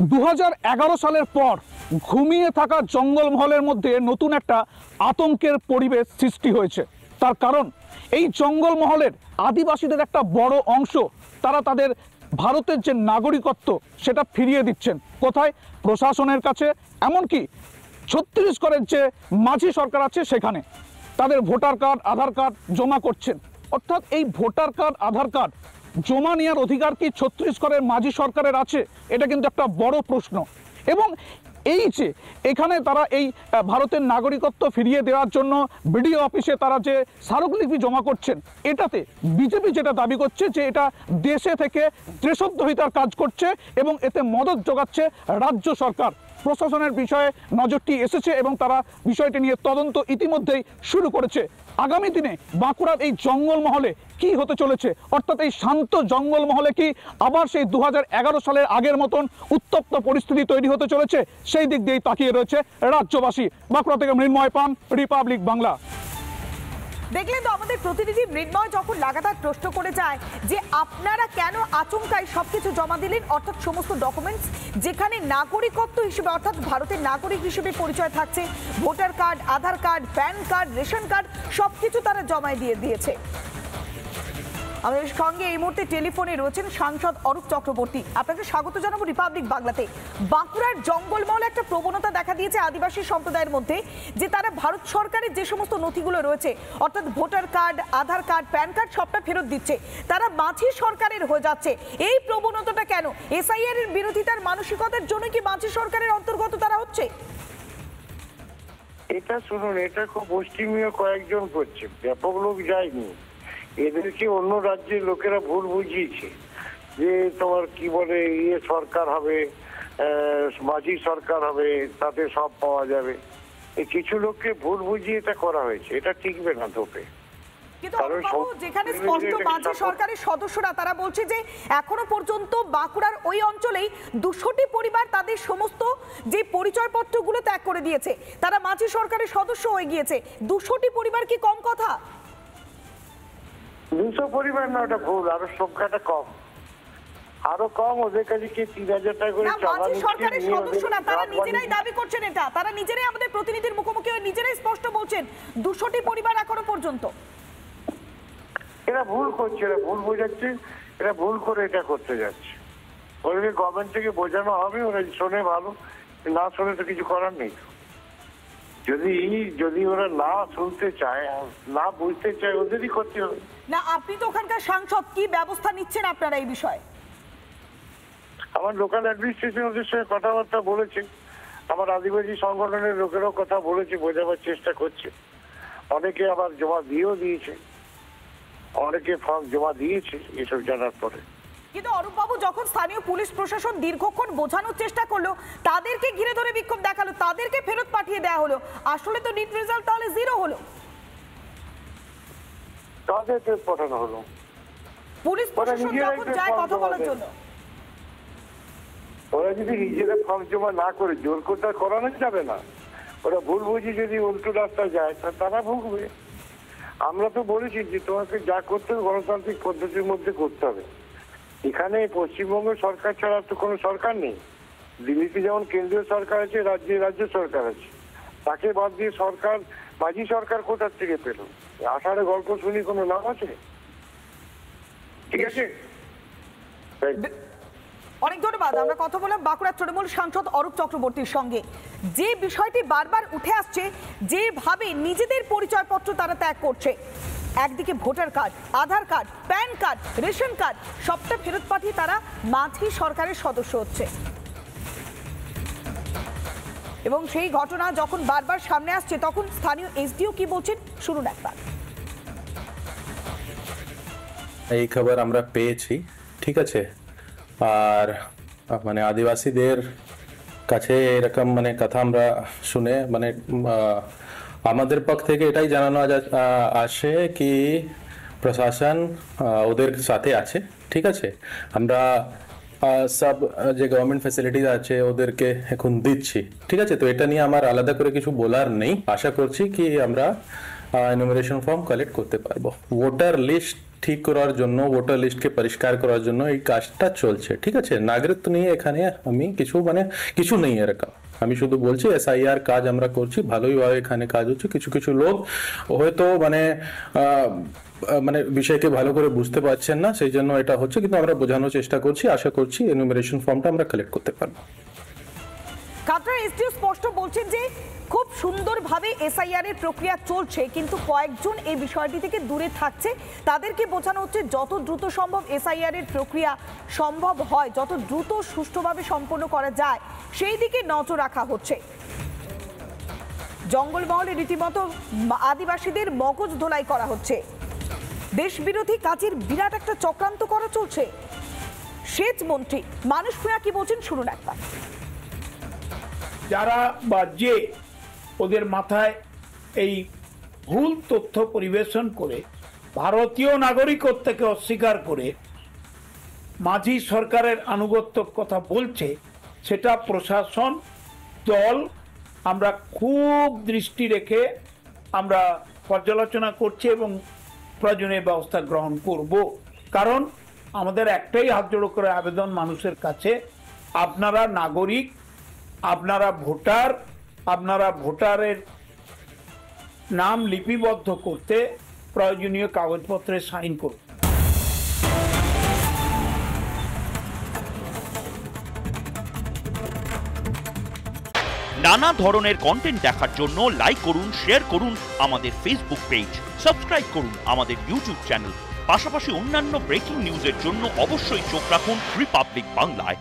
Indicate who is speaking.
Speaker 1: 2011 সালের পর ঘুমিয়ে থাকা জঙ্গলমহলের মধ্যে নতুন একটা আতঙ্কের পরিবেশ সৃষ্টি হয়েছে। তার কারণ এই জঙ্গলমহলের আদিবাসীদের একটা বড় অংশ তারা তাদের ভারতের যে নাগরিকত্ব সেটা ফিরিয়ে দিচ্ছেন। কোথায়? প্রশাসনের কাছে, এমনকি ছত্তিশগড়ের যে মাঝি সরকার আছে সেখানে তাদের ভোটার কার্ড, আধার কার্ড জমা করছেন। অর্থাৎ এই ভোটার কার্ড, আধার কার্ড জমা নেওয়ার অধিকার কি ছত্তিশগড়ের মাঝি সরকারের আছে? এটা কিন্তু একটা বড় প্রশ্ন। এবং এই যে এখানে তারা এই ভারতের নাগরিকত্ব ফিরিয়ে দেওয়ার জন্য বিডিও অফিসে তারা যে স্মারকলিপি জমা করছেন, এটাতে বিজেপি যেটা দাবি করছে যে এটা দেশে থেকে দেশদ্রোহিতার কাজ করছে এবং এতে মদত যোগাচ্ছে রাজ্য সরকার। প্রশাসনের বিষয়ে নজরটি এসেছে এবং তারা বিষয়টি নিয়ে তদন্ত ইতিমধ্যেই শুরু করেছে। আগামী দিনে বাঁকুড়ার এই জঙ্গলমহলে কি হতে চলেছে, অর্থাৎ এই শান্ত জঙ্গলমহলে কি আবার সেই 2011 সালের আগের মতন উত্তপ্ত পরিস্থিতি তৈরি হতে চলেছে, সেই দিক দিয়েই তাকিয়ে রয়েছে রাজ্যবাসী। বাঁকুড়া থেকে মৃন্ময় পান, রিপাবলিক বাংলা।
Speaker 2: দেখলেন তো আমাদের প্রতিনিধি মৃন্ময় যখন লাগাতার প্রশ্ন করে যায় যে আপনারা কেন আচমকায় সবকিছু জমা দিলেন, অর্থাৎ সমস্ত ডকুমেন্টস যেখানে নাগরিকত্ব হিসেবে অর্থাৎ ভারতের নাগরিক হিসেবে পরিচয় থাকছে, voter card, Aadhaar card, PAN card, ration card সবকিছু তারা জমায় দিয়েছে। আমাদের সঙ্গে এই মুহূর্তে টেলিফোনে রয়েছেন সাংসদ অরূপ চক্রবর্তী। আপনাকে স্বাগত জানাবো রিপাবলিক বাংলাতে। বাঁকুড়ার জঙ্গলমহল একটা প্রবণতা দেখা দিয়েছে আদিবাসী সম্প্রদায়ের মধ্যে যে তারা ভারত সরকারের যে সমস্ত নথিগুলো রয়েছে অর্থাৎ voter card, Aadhaar card, PAN card সবটা ফেরত দিচ্ছে, তারা মাঝি সরকারের হয়ে যাচ্ছে। এই প্রবণতাটা কেন? এসআইআর এর বিরোধিতার মানসিকতার জন্য কি মাঝি সরকারের অন্তর্গত তারা হচ্ছে?
Speaker 3: এটা শুনুন, এটা খুব মুষ্টিমেয় কয়েকজন করছে, ব্যাপক লোক যায়নি। এদেরকে অন্য রাজ্যের লোকেরা ভুল বুঝিয়েছে যে তোমার কি বলে ইয়ে সরকার হবে, মাঝি সরকার হবে, তাতে সব পাওয়া যাবে। এই কিছু লোককে ভুল বুঝিয়ে এটা করা হয়েছে, এটা টিকবে না তোপে।
Speaker 2: কিন্তু যেখানে স্পষ্ট মাঝি সরকারের সদস্যরা তারা বলছে যে এখনো পর্যন্ত বাঁকুড়ার ওই অঞ্চলেই 200টি পরিবার তাদের সমস্ত যে পরিচয়পত্রগুলো ত্যাগ করে দিয়েছে, তারা মাঝি সরকারের সদস্য হয়ে গিয়েছে। 200টি পরিবার কি কম কথা?
Speaker 3: 200 পরিবার না, ওটা ভুল, আরো সংখ্যাটা কম, আরো কম। ওদের কাছে কি 3000 টাকা করে
Speaker 2: মাঝি সরকারের সদস্যরা তারা নিজেরাই দাবি করছেন, এটা তারা নিজেরাই আমাদের প্রতিনিধির মুখোমুখি হয়ে নিজেরাই স্পষ্ট বলছেন 200টি পরিবার এখনো পর্যন্ত।
Speaker 3: এরা ভুল করছে, এরা ভুল বোঝাচ্ছে, এরা ভুল করে এটা করতে যাচ্ছে। ওদেরকে গভর্নমেন্ট থেকে বোঝানো হবে, ওরা শোনে ভালো, না শোনে তো কিছু করার নেই। যদি ওরা না শুনতে চায়, না বুঝতে চায়, ওদেরই করতে হবে।
Speaker 2: না, আপনি তো ওখানকার সাংসদ, কি ব্যবস্থা নিচ্ছেন আপনারা এই বিষয়ে?
Speaker 3: আমার লোকাল অ্যাডমিনিস্ট্রেশন ওদের সঙ্গে কথাবার্তা বলেছে, আমার আদিবাসী সংগঠনের লোকেরাও কথা বলেছে, বোঝাবার চেষ্টা করছে। অনেকে আবার জমা দিয়েছে, অনেকে ফর্ম জমা দিয়েছে এসব জানার পরে।
Speaker 2: কিন্তু অরূপবাবু, যখন স্থানীয় পুলিশ প্রশাসন দীর্ঘক্ষণ বোঝানোর চেষ্টা করলো, তাদেরকে ঘিরে ধরে বিক্ষোভ দেখালো, তাদেরকে ফেরত পাঠিয়ে দেওয়া হলো, আসলে তো নিট রেজাল্ট তাহলে 0 হলো।
Speaker 3: তাদেরকে পাঠানো হলো,
Speaker 2: পুলিশ প্রশাসন যখন যায় কথা বলার জন্য।
Speaker 3: ওরা যদি নিজেরা ফর্ম জমা না করে জোর করে করানো যাবে না। ওরা ভুল বুঝি যদি উল্টো রাস্তা যায় তারা ভুগবে। আমরা তো বলেছি যে তোমাকে যা করতে হবে গণতান্ত্রিক পদ্ধতির মধ্যে করতে হবে। এখানে পশ্চিমবঙ্গ সরকার ছাড়া তো কোনো সরকার নেই। দিল্লিতে যেমন কেন্দ্রীয় সরকার আছে, রাজ্যে রাজ্য সরকার আছে, তাকে বাদ দিয়ে সরকার, মাঝি সরকার কোথার থেকে পেল? আষাঢ়ে গল্প শুনি কোনো নাম আছে? ঠিক আছে,
Speaker 2: অনেক ধন্যবাদ। আমরা কথা বললাম বাঁকুড়ার তৃণমূল সাংসদ অরূপ চক্রবর্তীর সঙ্গে। যে বিষয়টি বারবার উঠে আসছে, যেভাবে নিজেদের পরিচয়পত্র তারা ত্যাগ করছে, একদিকে voter card, Aadhaar card, PAN card, ration card সবটা ফেরত পাঠিয়ে তারা মাঝি সরকারের সদস্য হচ্ছে। এবং সেই ঘটনা যখন বারবার সামনে আসছে তখন স্থানীয় এসডিও কি বলছেন শুনুন একবার।
Speaker 4: এই খবর আমরা পেয়েছি, ঠিক আছে, আর মানে আদিবাসীদের কাছে এরকম মানে কথা আমরা শুনে মানে আমাদের পক্ষ থেকে এটাই জানানো আসে কি প্রশাসন ওদের সাথে আছে, ঠিক আছে। আমরা সব যে গভর্নমেন্ট ফ্যাসিলিটিস আছে ওদেরকে এখন দিচ্ছি, ঠিক আছে। তো এটা নিয়ে আমার আলাদা করে কিছু বলার নেই। আশা করছি কি আমরা এনুমারেশন ফর্ম কালেক্ট করতে পারবো। ভোটার লিস্ট ঠিক করার জন্য, ভোটার লিস্টকে পরিষ্কার করার জন্য এই কাজটা চলছে, ঠিক আছে। নাগরিকত্ব নিয়ে এখানে আমি কিছু নেই এরকম। আমি শুধু বলছি SIR কাজ আমরা করছি, ভালোইভাবে এখানে কাজ হচ্ছে। কিছু কিছু লোক হয়তো মানে বিষয়কে ভালো করে বুঝতে পারছেন না, সেই জন্য এটা হচ্ছে, কিন্তু আমরা বোঝানোর চেষ্টা করছি। আশা করছি এনুমারেশন ফর্মটা আমরা কালেক্ট করতে পারবো।
Speaker 2: কাটরা এসডিও স্পষ্ট বলছেন যে খুব সুন্দরভাবে SIR এর প্রক্রিয়া চলছে, কিন্তু কয়েকজন এই বিষয়টি থেকে দূরে থাকছে। তাদেরকে বোঝানো হচ্ছে যত দ্রুত সম্ভব SIR এর প্রক্রিয়া সম্ভব হয়, যত দ্রুত সুষ্ঠুভাবে সম্পন্ন করা যায় সেই দিকে নজর রাখা হচ্ছে। জঙ্গলমহলে রীতিমতো আদিবাসীদের মগজ ধোলাই করা হচ্ছে। দেশ বিরোধী কাজের বিরাট একটা চক্রান্ত করা চলছে। সেচ মন্ত্রী মানুষ ভূঁইয়া কি বলছেন শুনুন একবার।
Speaker 5: যারা বা যে ওদের মাথায় এই ভুল তথ্য পরিবেশন করে ভারতীয় নাগরিকত্বকে অস্বীকার করে মাঝি সরকারের আনুগত্যর কথা বলছে, সেটা প্রশাসন দল আমরা খুব দৃষ্টি রেখে আমরা পর্যালোচনা করছি এবং প্রয়োজনীয় ব্যবস্থা গ্রহণ করব। কারণ আমাদের একটাই হাত জোড়ো করে আবেদন মানুষের কাছে, আপনারা নাগরিক, আপনারা ভোটার, আপনারা ভোটারের নাম লিপিবদ্ধ করতে প্রয়োজনীয় কাগজপত্রে সাইন করুন।
Speaker 6: নানা ধরনের কন্টেন্ট দেখার জন্য লাইক করুন, শেয়ার করুন আমাদের ফেসবুক পেজ, সাবস্ক্রাইব করুন আমাদের ইউটিউব চ্যানেল। পাশাপাশি অন্যান্য ব্রেকিং নিউজের জন্য অবশ্যই চোখ রাখুন রিপাবলিক বাংলায়।